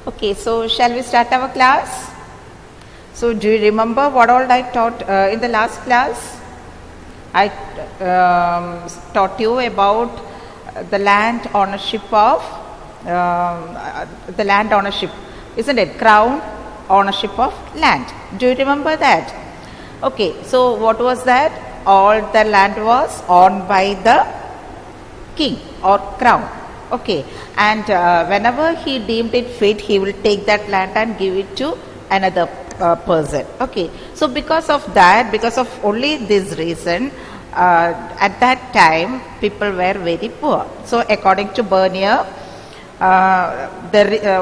Okay, so shall we start our class? So do you remember what all I taught in the last class? I taught you about the land ownership of isn't it? Crown ownership of land. Do you remember that? Okay, so what was that? All the land was owned by the king or crown. Okay, and whenever he deemed it fit, he will take that land and give it to another person. Okay, so because of that, because of only this reason, at that time people were very poor. So according to Verner,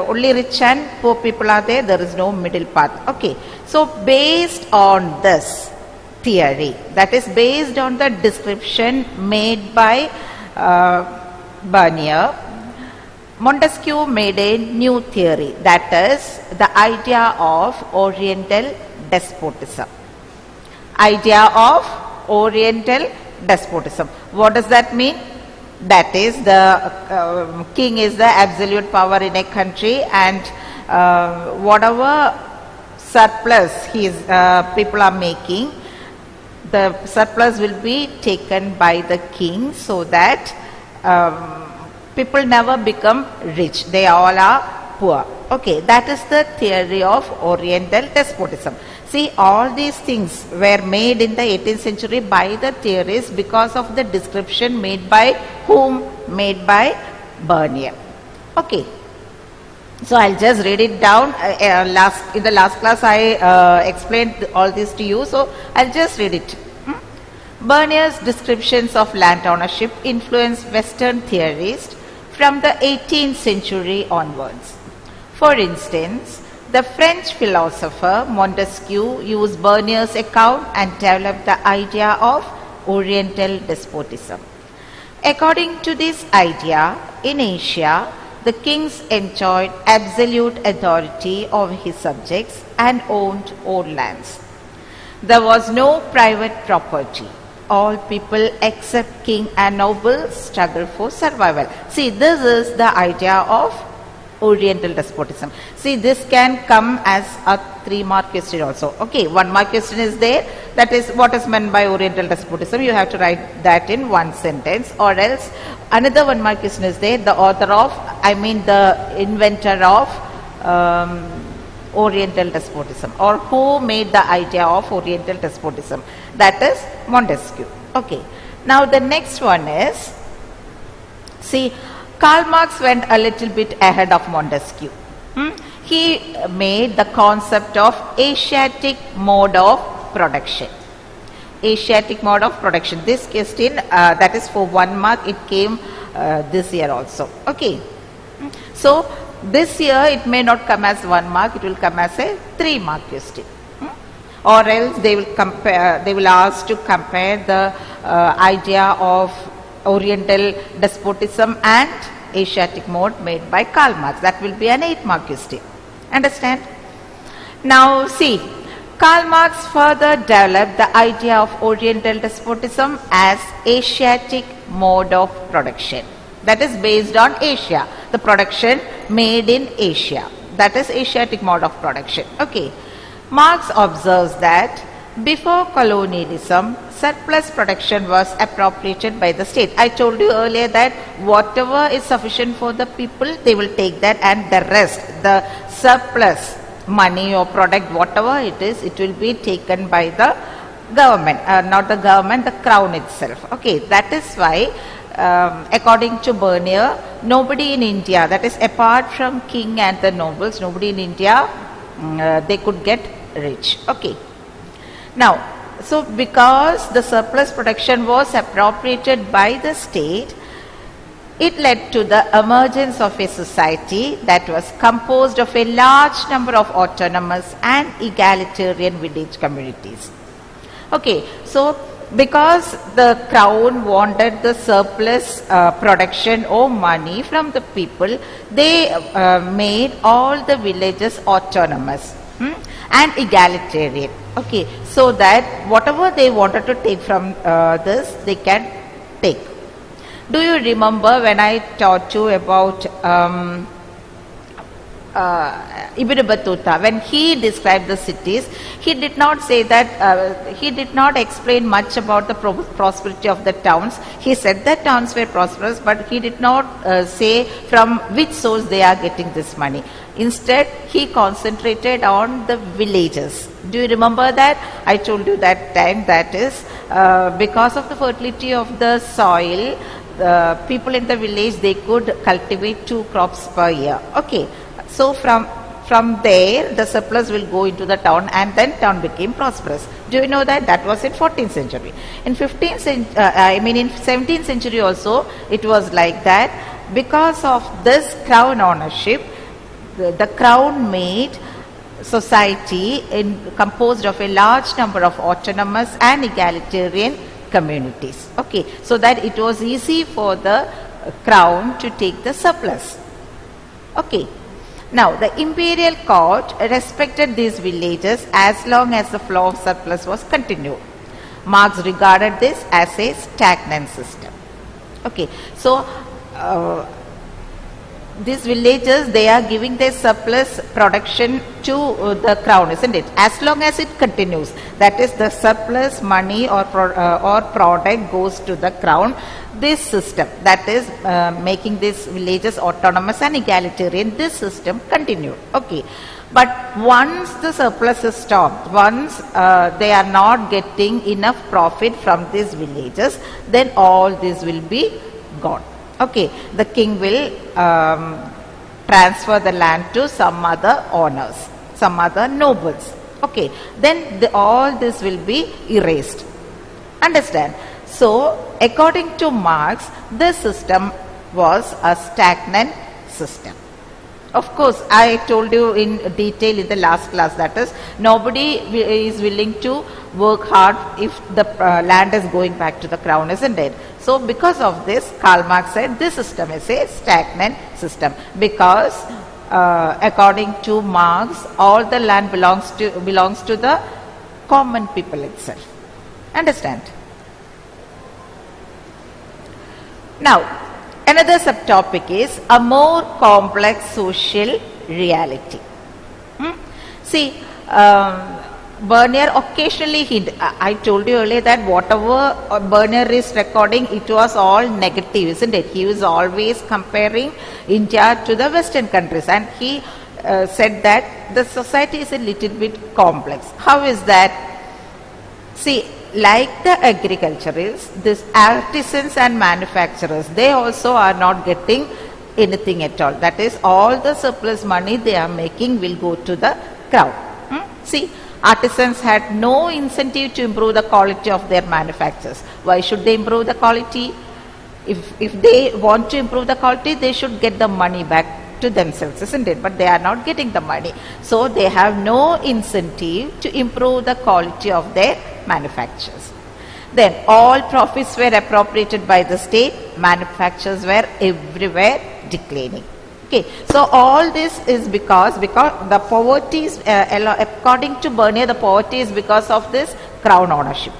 only rich and poor people are there. There is no middle path. Okay, so based on this theory, that is based on the description made by Verner, Montesquieu made a new theory, that is the idea of Oriental despotism. Idea of Oriental despotism. What does that mean? That is the king is the absolute power in a country, and whatever surplus people are making, the surplus will be taken by the king, so that people never become rich. They all are poor. Okay, that is the theory of Oriental despotism. See, all these things were made in the 18th century by the theorists because of the description made by whom? Made by Verner. Okay. So I'll just read it down. In the last class I explained all this to you, so I'll just read it. Verner's descriptions of land ownership influenced Western theorists from the 18th century onwards. For instance, the French philosopher Montesquieu used Verner's account and developed the idea of Oriental despotism. According to this idea, in Asia, the kings enjoyed absolute authority over his subjects and owned all lands. There was no private property. All people except king and nobles struggle for survival. See, this is the idea of Oriental despotism. See, this can come as a 3-mark question also. Okay, 1-mark question is there. That is what is meant by Oriental despotism. You have to write that in one sentence, or else another 1-mark question is there. The the inventor of Oriental despotism, or who made the idea of Oriental despotism. That is Montesquieu. Okay. Now the next one is, see, Karl Marx went a little bit ahead of Montesquieu. He made the concept of Asiatic mode of production. Asiatic mode of production. This question, that is for 1 mark, it came this year also. Okay. So this year it may not come as 1 mark, it will come as a 3-mark question. Or else they will ask to compare the idea of Oriental despotism and Asiatic mode made by Karl Marx. That will be an 8-mark question. Understand? Now see, Karl Marx further developed the idea of Oriental despotism as Asiatic mode of production. That is based on Asia, the production made in Asia. That is Asiatic mode of production. Okay. Marx observes that before colonialism, surplus production was appropriated by the state. I told you earlier that whatever is sufficient for the people, they will take that, and the rest, the surplus money or product, whatever it is, it will be taken by the government, not the government, the crown itself. Okay, that is why according to Verner, nobody in India, that is apart from king and the nobles, nobody in India, they could get rich. Okay. Now, so because the surplus production was appropriated by the state, it led to the emergence of a society that was composed of a large number of autonomous and egalitarian village communities. Okay, so because the crown wanted the surplus production or money from the people, they made all the villages autonomous and egalitarian. Okay, so that whatever they wanted to take from this, they can take. Do you remember when I taught you about Ibn Battuta, when he described the cities, he did not say that, he did not explain much about the prosperity of the towns. He said that towns were prosperous, but he did not say from which source they are getting this money. Instead, he concentrated on the villages. Do you remember that? I told you that time, that is because of the fertility of the soil, people in the village, they could cultivate 2 crops per year. Okay. So from there, the surplus will go into the town, and then town became prosperous. Do you know that? That was in 14th century. In 15th century, in 17th century also, it was like that. Because of this crown ownership, the crown made society composed of a large number of autonomous and egalitarian communities. Okay, so that it was easy for the crown to take the surplus. Okay. Now, the imperial court respected these villages as long as the flow of surplus was continued. Marx regarded this as a stagnant system. Okay, so these villages, they are giving their surplus production to the crown, isn't it? As long as it continues, that is, the surplus money or product goes to the crown. This system, that is making these villages autonomous and egalitarian, this system continued. Okay, but once the surplus is stopped, once they are not getting enough profit from these villages, then all this will be gone. Okay, the king will transfer the land to some other owners, some other nobles. Okay, then all this will be erased. Understand? So, according to Marx, this system was a stagnant system. Of course, I told you in detail in the last class, that is, nobody is willing to work hard if the land is going back to the crown, isn't it? So, because of this, Karl Marx said this system is a stagnant system, because according to Marx, all the land belongs to the common people itself. Understand? Now, another subtopic is a more complex social reality. See, Verner occasionally I told you earlier that whatever Verner is recording, it was all negative, isn't it? He was always comparing India to the Western countries, and he said that the society is a little bit complex. How is that? See, like the agriculturists, these artisans and manufacturers, they also are not getting anything at all. That is, all the surplus money they are making will go to the crown. See, artisans had no incentive to improve the quality of their manufactures. Why should they improve the quality? If they want to improve the quality, they should get the money back to themselves, isn't it? But they are not getting the money. So they have no incentive to improve the quality of their manufactures. Then all profits were appropriated by the state. Manufactures were everywhere declining. Okay, so all this is because the poverty is, according to Verner, the poverty is because of this crown ownership.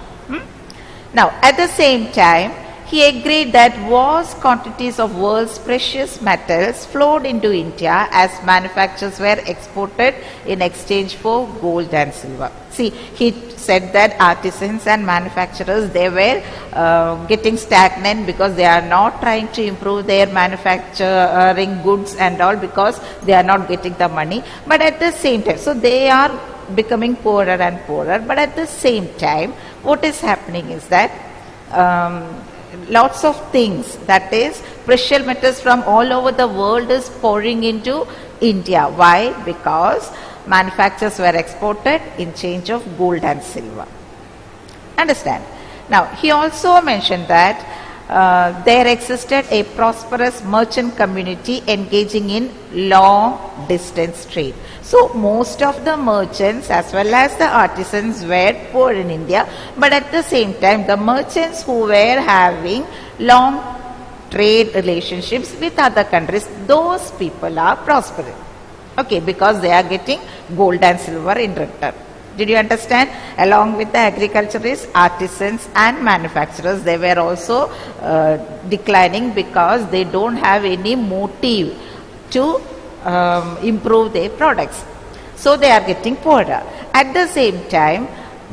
Now, at the same time, he agreed that vast quantities of world's precious metals flowed into India as manufactures were exported in exchange for gold and silver. See, he said that artisans and manufacturers, they were getting stagnant because they are not trying to improve their manufacturing goods and all, because they are not getting the money. But at the same time, so they are becoming poorer and poorer. But at the same time, what is happening is that lots of things, that is, precious metals from all over the world is pouring into India. Why? Because manufactures were exported in change of gold and silver. Understand? Now, he also mentioned that there existed a prosperous merchant community engaging in long distance trade. So, most of the merchants as well as the artisans were poor in India, but at the same time, the merchants who were having long trade relationships with other countries, those people are prospering. Okay, because they are getting gold and silver in return. Did you understand? Along with the agriculturists, artisans and manufacturers, they were also declining because they don't have any motive to improve their products. So they are getting poorer. At the same time,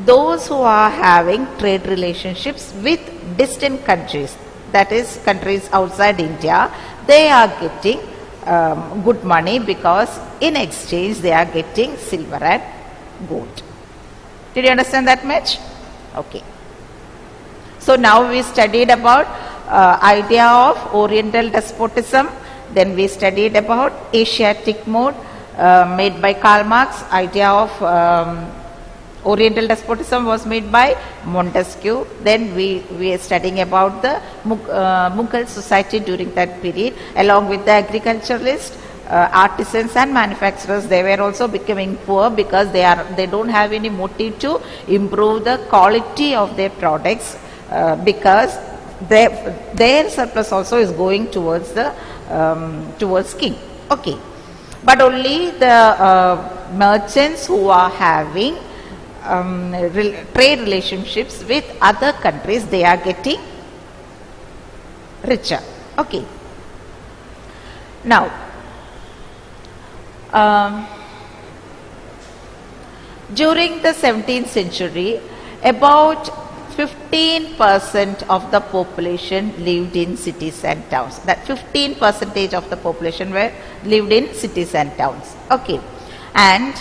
those who are having trade relationships with distant countries, that is countries outside India, they are getting good money because in exchange they are getting silver and gold. Did you understand that much? Okay. So now we studied about idea of Oriental despotism. Then we studied about Asiatic mode made by Karl Marx. Idea of Oriental despotism was made by Montesquieu. Then we are studying about the Mughal society during that period, along with the agriculturalists, artisans and manufacturers. They were also becoming poor because they don't have any motive to improve the quality of their products, because their surplus also is going towards the towards king. Okay, but only the merchants who are having trade relationships with other countries, they are getting richer. Okay. Now, during the 17th century, about 15% of the population lived in cities and towns. That 15% of the population lived in cities and towns. Okay, and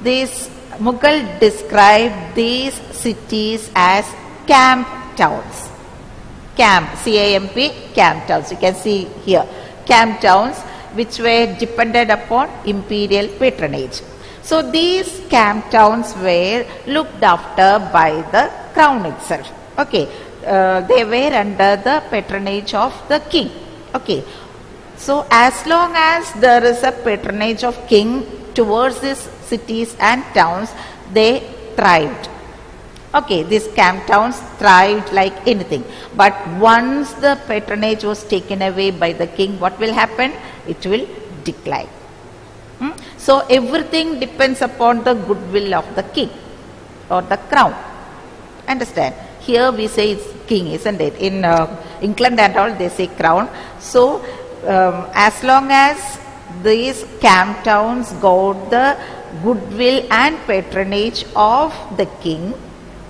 this Mughal described these cities as camp towns. Camp, C-A-M-P, camp towns. You can see here, camp towns which were dependent upon imperial patronage. So these camp towns were looked after by the crown itself. Okay, they were under the patronage of the king. Okay, so as long as there is a patronage of king towards these cities and towns, they thrived. Okay, these camp towns thrived like anything. But once the patronage was taken away by the king, what will happen? It will decline. So everything depends upon the goodwill of the king or the crown. Understand? Here we say it's king, isn't it? In England and all, they say crown. So as long as these camp towns got the goodwill and patronage of the king,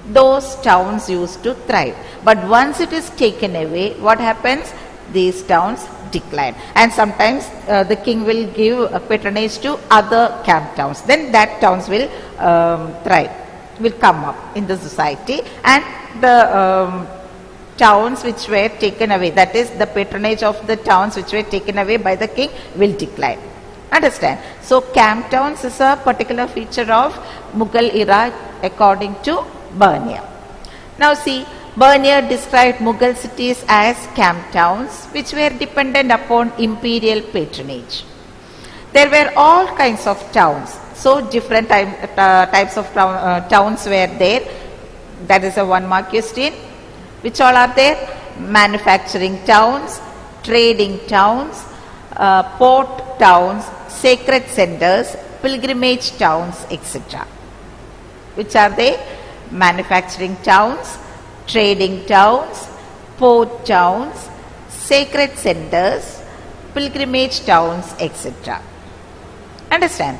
those towns used to thrive. But once it is taken away, what happens? These towns decline. And sometimes the king will give patronage to other camp towns. Then that towns will thrive, will come up in the society, and the towns which were taken away, that is the patronage of the towns which were taken away by the king, will decline. Understand? So camp towns is a particular feature of Mughal era according to Verner. Now see, Verner described Mughal cities as camp towns which were dependent upon imperial patronage. There were all kinds of towns. So different types of towns were there. That is a 1 mark question. Which all are there? Manufacturing towns, trading towns, port towns, sacred centers, pilgrimage towns, etc. Which are they? Manufacturing towns, trading towns, port towns, sacred centers, pilgrimage towns, etc. Understand?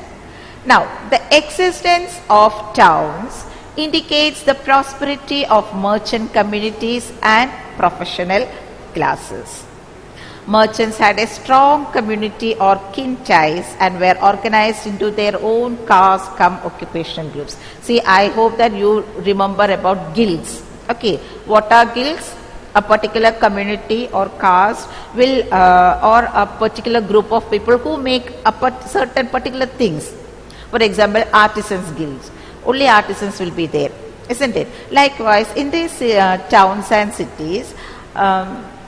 Now, the existence of towns indicates the prosperity of merchant communities and professional classes. Merchants had a strong community or kin ties and were organized into their own caste cum occupational groups. See, I hope that you remember about guilds. Okay, what are guilds? A particular community or caste will or a particular group of people who make certain particular things. For example, artisans guilds. Only artisans will be there, isn't it? Likewise, in these towns and cities,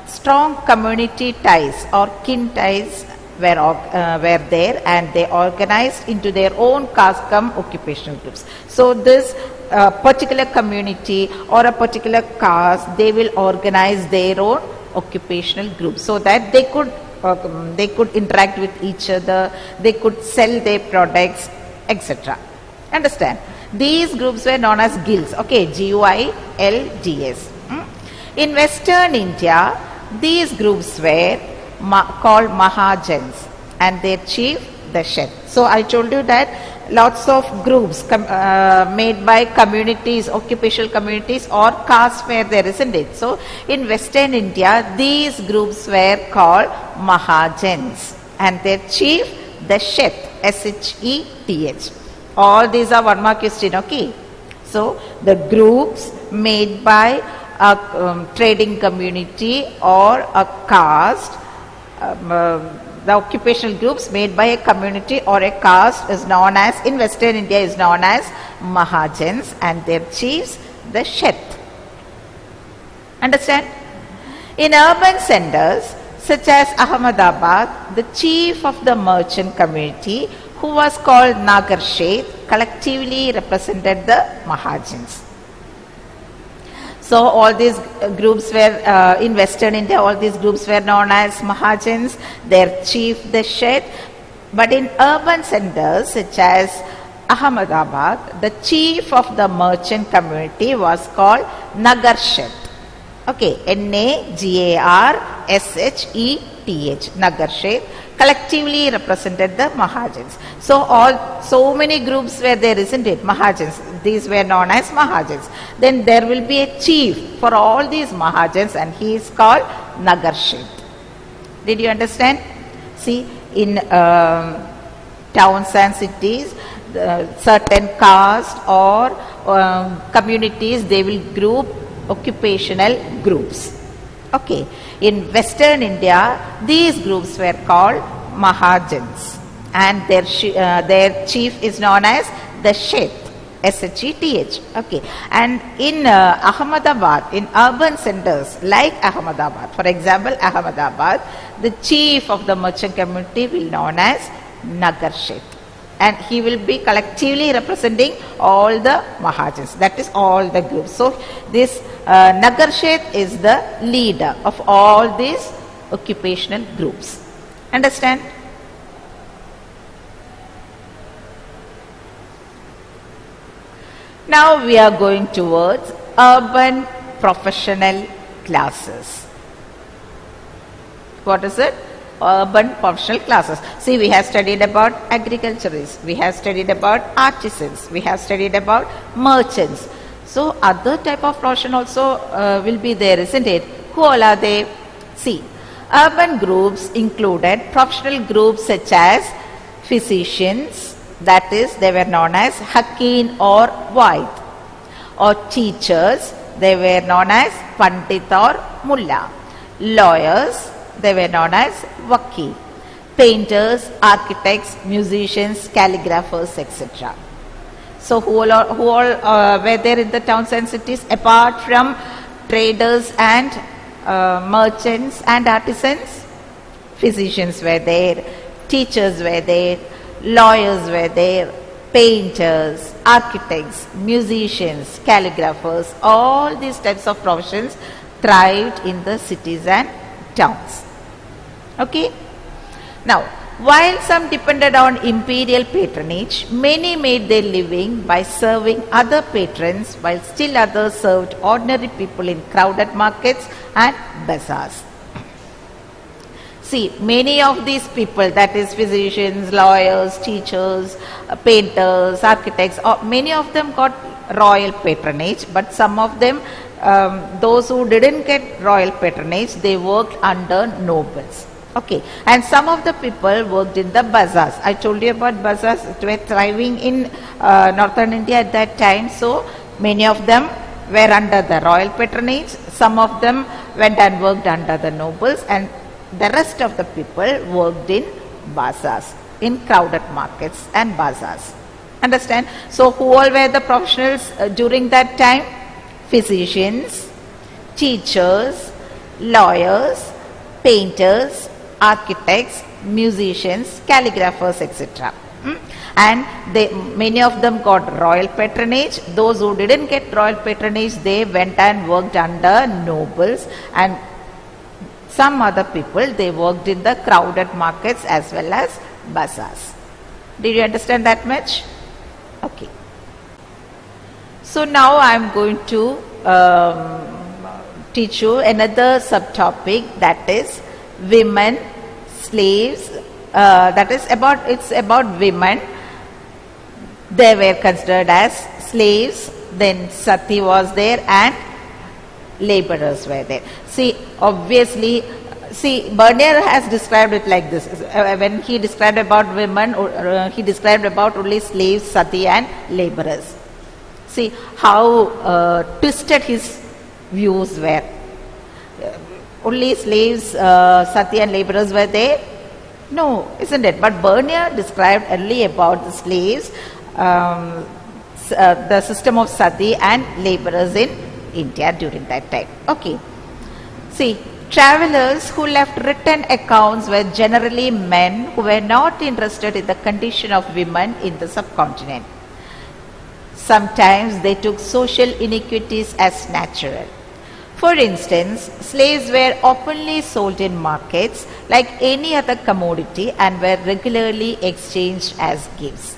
strong community ties or kin ties were there, and they organized into their own caste cum occupational groups. So this particular community or a particular caste, they will organize their own occupational groups so that they could interact with each other, they could sell their products, etc. Understand? These groups were known as guilds. Okay, G-U-I-L-D-S. In Western India, these groups were called Mahajans, and their chief the shed. So I told you that lots of groups made by communities, occupational communities or castes were there, isn't it? So in Western India, these groups were called Mahajans and their chief the Sheth, S-H-E-T-H. All these are one mark question, okay? So the groups made by a trading community or a caste, the occupational groups made by a community or a caste is known as, in Western India is known as Mahajans and their chiefs the Sheth. Understand? In urban centers such as Ahmedabad, the chief of the merchant community who was called Nagar Sheth collectively represented the Mahajans. So all these groups were in Western India, all these groups were known as Mahajans, their chief the Sheth. But in urban centers such as Ahmedabad, the chief of the merchant community was called Nagar Sheth. Okay, N-A-G-A-R-S-H-E-T-H, Nagar Sheth, collectively represented the Mahajans. So many groups were there, isn't it? Mahajans. These were known as Mahajans. Then there will be a chief for all these Mahajans and he is called Nagar Sheth. Did you understand? See, in towns and cities, certain caste or communities, they will group occupational groups. Okay. In Western India, these groups were called Mahajans and their chief is known as the Sheth, S-H-E-T-H. Okay. And in Ahmedabad, in urban centers like Ahmedabad, for example, Ahmedabad, the chief of the merchant community will be known as Nagar Sheth. And he will be collectively representing all the Mahajans, that is all the groups. So this Nagar Sheth is the leader of all these occupational groups. Understand? Now we are going towards urban professional classes. What is it? Urban professional classes. See, we have studied about agriculturists, we have studied about artisans, we have studied about merchants. So other type of profession also will be there, isn't it? Who all are they? See, urban groups included professional groups such as physicians, that is they were known as Hakim or Vaid, or teachers, they were known as Pandit or Mullah, lawyers, they were known as Wakil, painters, architects, musicians, calligraphers, etc. So who all were there in the towns and cities apart from traders and merchants and artisans? Physicians were there, teachers were there, lawyers were there, painters, architects, musicians, calligraphers, all these types of professions thrived in the cities and towns. Okay. Now, while some depended on imperial patronage, many made their living by serving other patrons, while still others served ordinary people in crowded markets and bazaars. See, many of these people, that is physicians, lawyers, teachers, painters, architects, many of them got royal patronage, but some of them, those who didn't get royal patronage, they worked under nobles. Okay, and some of the people worked in the bazaars. I told you about bazaars, it were thriving in northern India at that time. So many of them were under the royal patronage, some of them went and worked under the nobles, and the rest of the people worked in bazaars, in crowded markets and bazaars. Understand? So who all were the professionals during that time? Physicians, teachers, lawyers, painters, architects, musicians, calligraphers, etc. And many of them got royal patronage. Those who didn't get royal patronage, they went and worked under nobles, and some other people, they worked in the crowded markets as well as bazaars. Did you understand that much? Okay. So now I am going to teach you another subtopic, that is women, slaves that is about, it's about women. They were considered as slaves, then sati was there and laborers were there. See, obviously, Verner has described it like this. When he described about women, he described about only slaves, sati and laborers. See how twisted his views were. Only slaves, sati and laborers were there? No, isn't it? But Verner described only about the slaves, the system of sati and laborers in India during that time. Okay. See, travelers who left written accounts were generally men who were not interested in the condition of women in the subcontinent. Sometimes they took social inequities as natural. For instance, slaves were openly sold in markets like any other commodity and were regularly exchanged as gifts.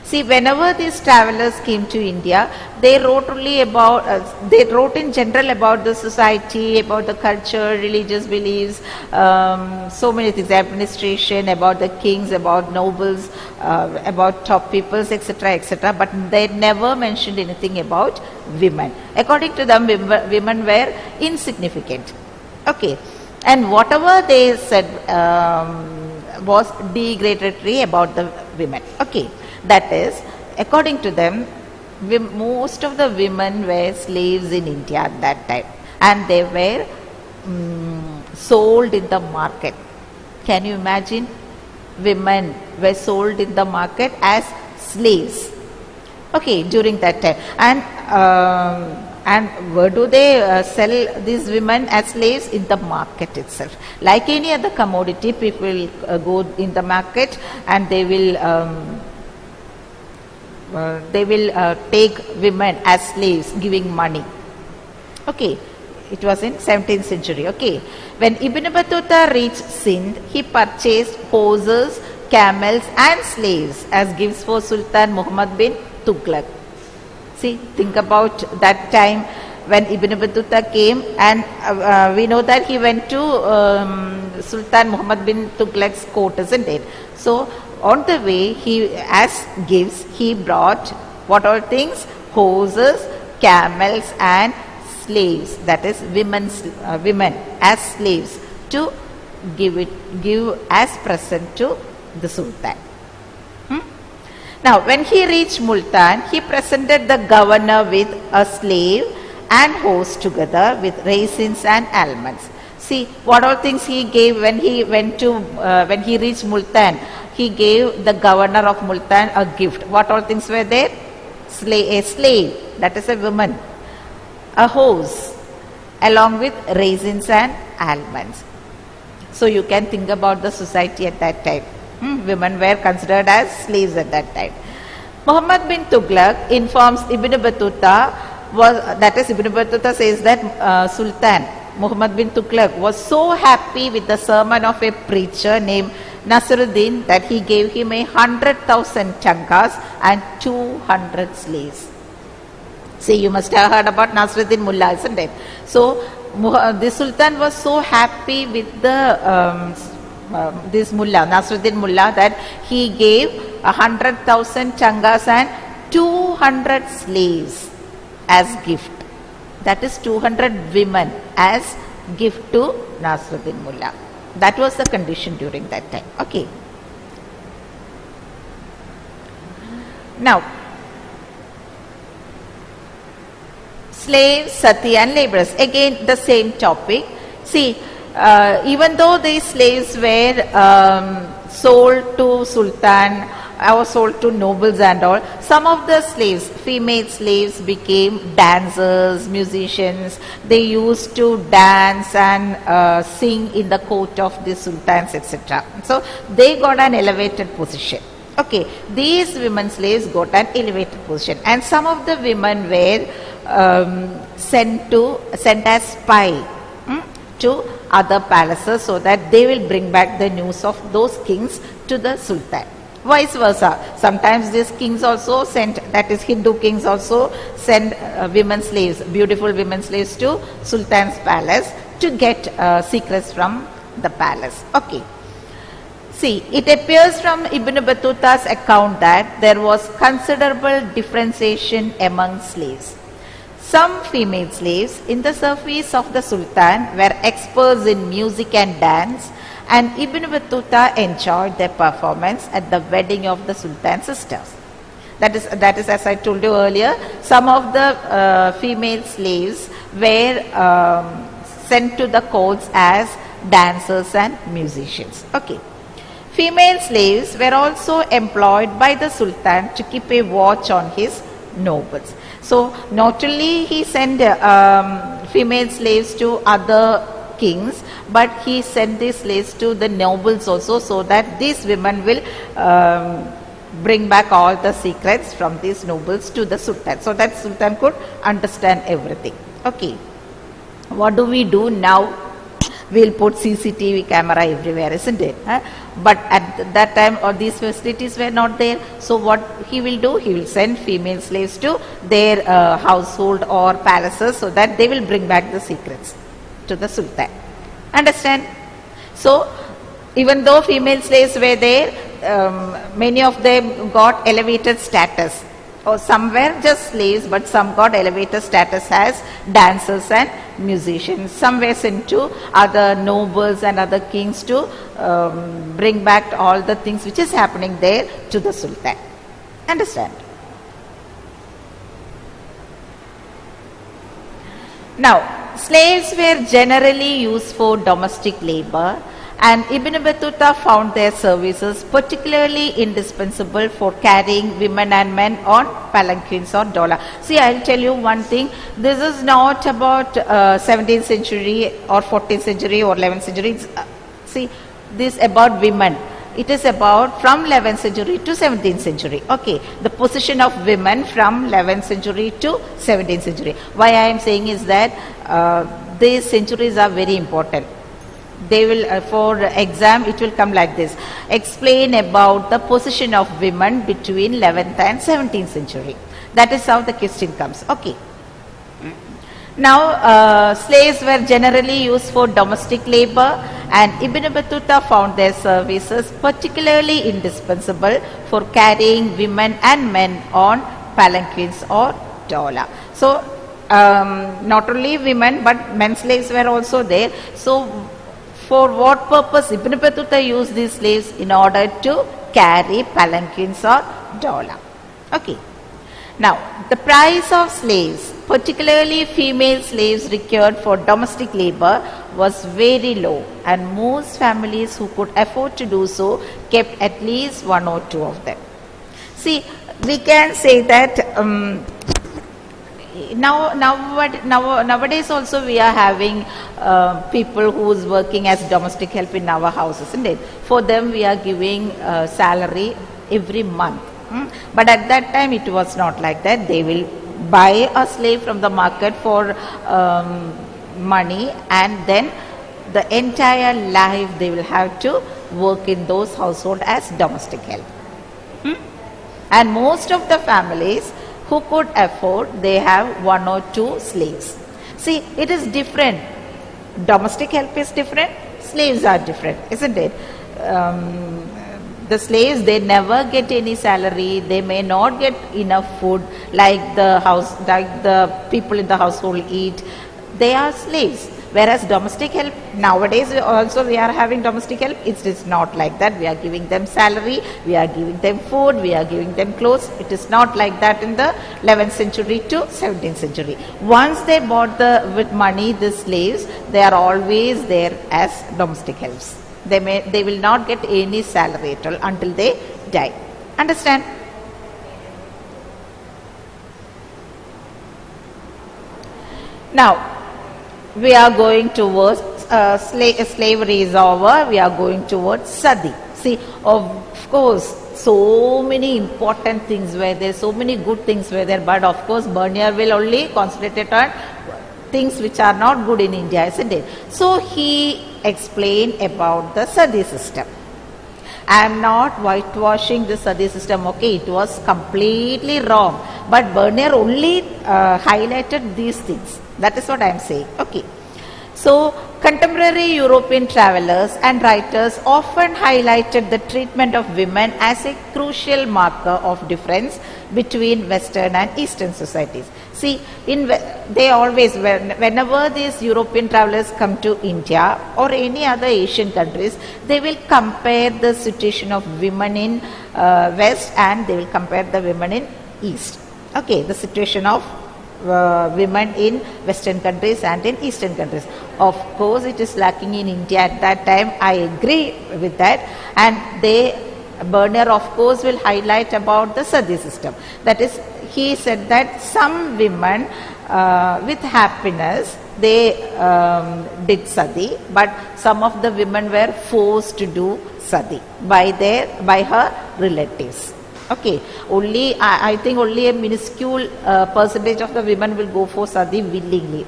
See, whenever these travelers came to India, they wrote only about, they wrote in general about the society, about the culture, religious beliefs, so many things, administration, about the kings, about nobles, about top peoples, etc., etc. But they never mentioned anything about women. According to them, women were insignificant. Okay, and whatever they said was degradatory about the women. Okay. That is, according to them, most of the women were slaves in India at that time, and they were sold in the market. Can you imagine? Women were sold in the market as slaves. Okay, during that time. And where do they sell these women as slaves? In the market itself. Like any other commodity, people will go in the market and they will take women as slaves, giving money. Okay, it was in 17th century. Okay, when Ibn Battuta reached Sindh, he purchased horses, camels and slaves as gifts for Sultan Muhammad bin Tughlaq. See, think about that time when Ibn Battuta came, and we know that he went to Sultan Muhammad bin Tughlaq's court, isn't it? So on the way, he, as gifts, he brought what all things? Horses, camels and slaves, that is women as slaves, to give as present to the Sultan. Now, when he reached Multan, he presented the governor with a slave and horse together with raisins and almonds. See, what all things he gave when he went to, when he reached Multan. He gave the governor of Multan a gift. What all things were there? A slave, that is a woman, a horse, along with raisins and almonds. So you can think about the society at that time. Women were considered as slaves at that time. Muhammad bin Tughlaq informs Ibn Battuta, Ibn Battuta says that Sultan Muhammad bin Tughlaq was so happy with the sermon of a preacher named Nasruddin that he gave him 100,000 changas and 200 slaves. See, you must have heard about Nasruddin Mullah, isn't it? So, the Sultan was so happy with the this Mullah, Nasruddin Mullah, that he gave 100,000 changas and 200 slaves as gift. That is 200 women as gift to Nasruddin Mullah. That was the condition during that time. Okay. Now, slaves, sati and laborers. Again, the same topic. See, even though these slaves were sold to Sultan or sold to nobles and all, some of the slaves, female slaves, became dancers, musicians. They used to dance and sing in the court of the sultans, etc. So they got an elevated position. Okay, these women slaves got an elevated position, and some of the women were sent as spy to other palaces, so that they will bring back the news of those kings to the sultan. Vice versa, sometimes these kings also sent, that is Hindu kings also send women slaves, beautiful women slaves, to sultan's palace to get secrets from the palace. Okay. See, it appears from Ibn Battuta's account that there was considerable differentiation among slaves. Some female slaves in the service of the Sultan were experts in music and dance, and Ibn Battuta enjoyed their performance at the wedding of the Sultan's sisters. That is, as I told you earlier, some of the female slaves were sent to the courts as dancers and musicians. Okay. Female slaves were also employed by the Sultan to keep a watch on his nobles. So, not only he sent female slaves to other kings, but he sent these slaves to the nobles also, so that these women will bring back all the secrets from these nobles to the Sultan, so that Sultan could understand everything. Okay. What do we do now? We'll put CCTV camera everywhere, isn't it? But at that time, all these facilities were not there. So what he will do? He will send female slaves to their household or palaces, so that they will bring back the secrets to the Sultan. Understand? So, even though female slaves were there, many of them got elevated status. Or some were just slaves, but some got elevated status as dancers and musicians. Some were sent to other nobles and other kings to bring back all the things which is happening there to the Sultan. Understand? Now, slaves were generally used for domestic labor, and Ibn Battuta found their services particularly indispensable for carrying women and men on palanquins or dola. See, I'll tell you one thing. This is not about 17th century or 14th century or 11th century. See, this is about women. It is about from 11th century to 17th century. Okay, the position of women from 11th century to 17th century. Why I am saying is that these centuries are very important. They will, for exam, it will come like this. Explain about the position of women between 11th and 17th century. That is how the question comes. Okay. Now, slaves were generally used for domestic labor, and Ibn Battuta found their services particularly indispensable for carrying women and men on palanquins or dola. So, not only women, but men slaves were also there. So, for what purpose Ibn Battuta used these slaves? In order to carry palanquins or dola. Okay. Now, the price of slaves, particularly female slaves required for domestic labor, was very low, and most families who could afford to do so kept at least one or two of them. See, we can say that nowadays also we are having people who is working as domestic help in our houses, isn't it? For them we are giving salary every month. But at that time it was not like that. They will buy a slave from the market for money, and then the entire life they will have to work in those households as domestic help. And most of the families who could afford, they have one or two slaves. See, it is different. Domestic help is different, slaves are different, isn't it? The slaves, they never get any salary, they may not get enough food like the people in the household eat. They are slaves. Whereas domestic help, nowadays also we are having domestic help, it is not like that. We are giving them salary, we are giving them food, we are giving them clothes. It is not like that in the 11th century to 17th century. Once they bought with money the slaves, they are always there as domestic helps. They will not get any salary at all until they die. Understand? Now, we are going towards slavery is over. We are going towards sati. See, of course, so many important things were there, so many good things were there, but of course, Verner will only concentrate on things which are not good in India, isn't it? So he explained about the sati system. I am not whitewashing the sati system, okay, it was completely wrong, but Verner only highlighted these things. That is what I am saying. Okay. So, contemporary European travelers and writers often highlighted the treatment of women as a crucial marker of difference between Western and Eastern societies. See, they always, whenever these European travelers come to India or any other Asian countries, they will compare the situation of women in West and they will compare the women in East. Okay, the situation of women in Western countries and in Eastern countries. Of course, it is lacking in India at that time. I agree with that. And Verner, of course, will highlight about the sati system. That is, he said that some women with happiness, they did sati, but some of the women were forced to do sati by her relatives. Okay, I think only a minuscule percentage of the women will go for sati willingly.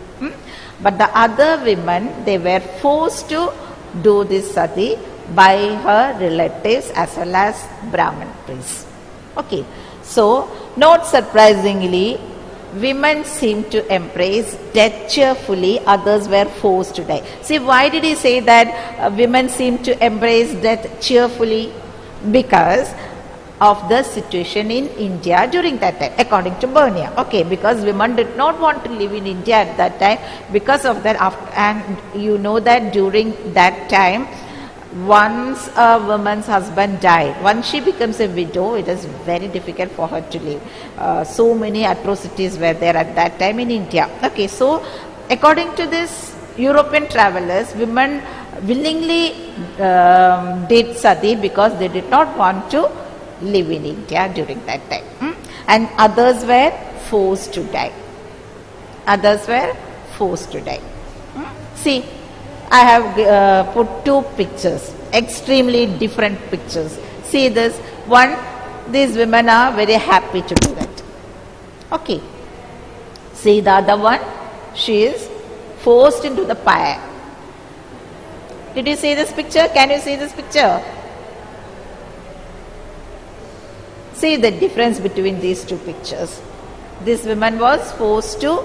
But the other women, they were forced to do this sati by her relatives as well as Brahmin priests. Okay, so not surprisingly, women seemed to embrace death cheerfully, others were forced to die. See, why did he say that women seemed to embrace death cheerfully? Because of the situation in India during that time, according to Verner. Okay, because women did not want to live in India at that time. Because of that, and you know that during that time, once a woman's husband died, once she becomes a widow, it is very difficult for her to live. So many atrocities were there at that time in India. Okay, so according to this European travelers, women willingly did sati because they did not want to live in India during that time. And others were forced to die. Others were forced to die. See, I have put two pictures, extremely different pictures. See this one, these women are very happy to do that. Okay. See the other one, she is forced into the fire. Did you see this picture? Can you see this picture? See the difference between these two pictures. This woman was forced to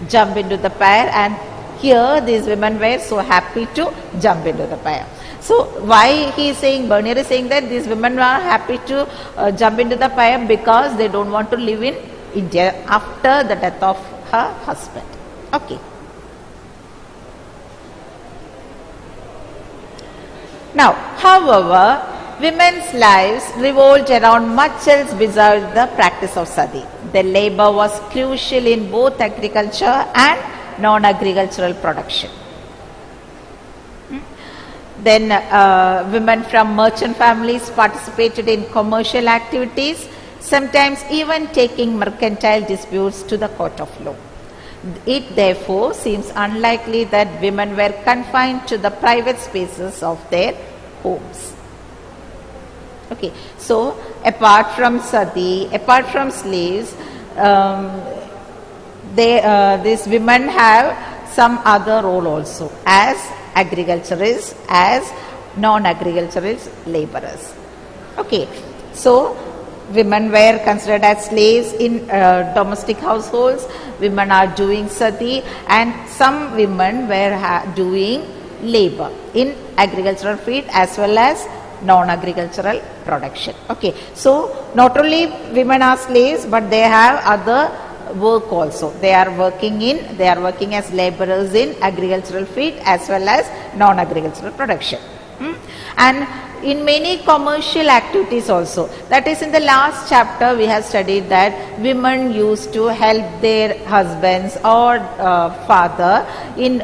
jump into the fire, and here these women were so happy to jump into the fire. So why he is saying, Verner is saying that these women are happy to jump into the fire because they don't want to live in India after the death of her husband. Okay. Now, however, women's lives revolved around much else besides the practice of sati. Their labor was crucial in both agriculture and non-agricultural production. Then women from merchant families participated in commercial activities, sometimes even taking mercantile disputes to the court of law. It therefore seems unlikely that women were confined to the private spaces of their homes. Okay, so apart from sati, apart from slaves, these women have some other role also as agriculturists, as non-agriculturist laborers. Okay, so women were considered as slaves in domestic households. Women are doing sati, and some women were doing labor in agricultural field as well as non-agricultural production. Okay, so not only women are slaves, but they have other work also. They are working as laborers in agricultural field as well as non-agricultural production. And in many commercial activities also. That is, in the last chapter we have studied that women used to help their husbands or father in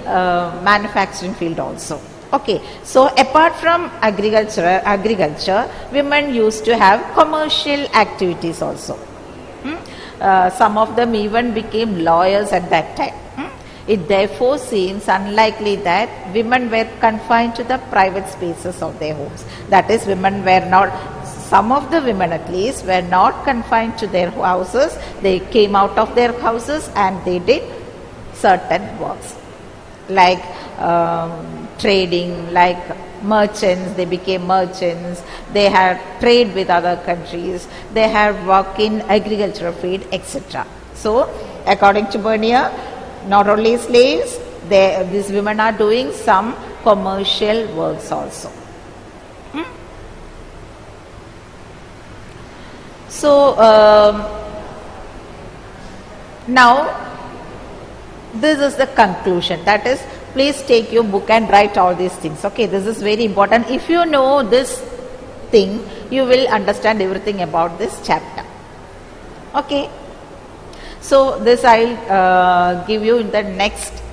manufacturing field also. Okay, so apart from agriculture, women used to have commercial activities also. Some of them even became lawyers at that time. It therefore seems unlikely that women were confined to the private spaces of their homes. That is, some of the women at least were not confined to their houses. They came out of their houses and they did certain works like trading, like merchants. They became merchants. They had trade with other countries. They had work in agricultural field, etc. So, according to Verner, not only slaves, these women are doing some commercial works also. So now this is the conclusion, that is, please take your book and write all these things. Okay, this is very important. If you know this thing, you will understand everything about this chapter. Okay, so this I'll give you in the next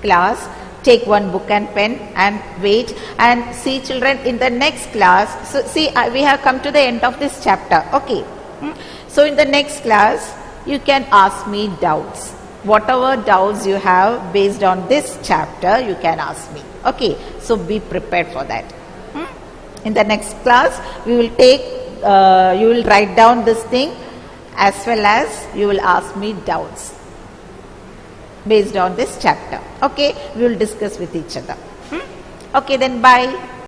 class. Take one book and pen and wait and see, children, in the next class. So see, we have come to the end of this chapter. Okay, so in the next class you can ask me doubts. Whatever doubts you have based on this chapter, you can ask me. Okay, so be prepared for that. In the next class, we will take, you will write down this thing, as well as you will ask me doubts based on this chapter. Okay, we will discuss with each other. Okay, then bye.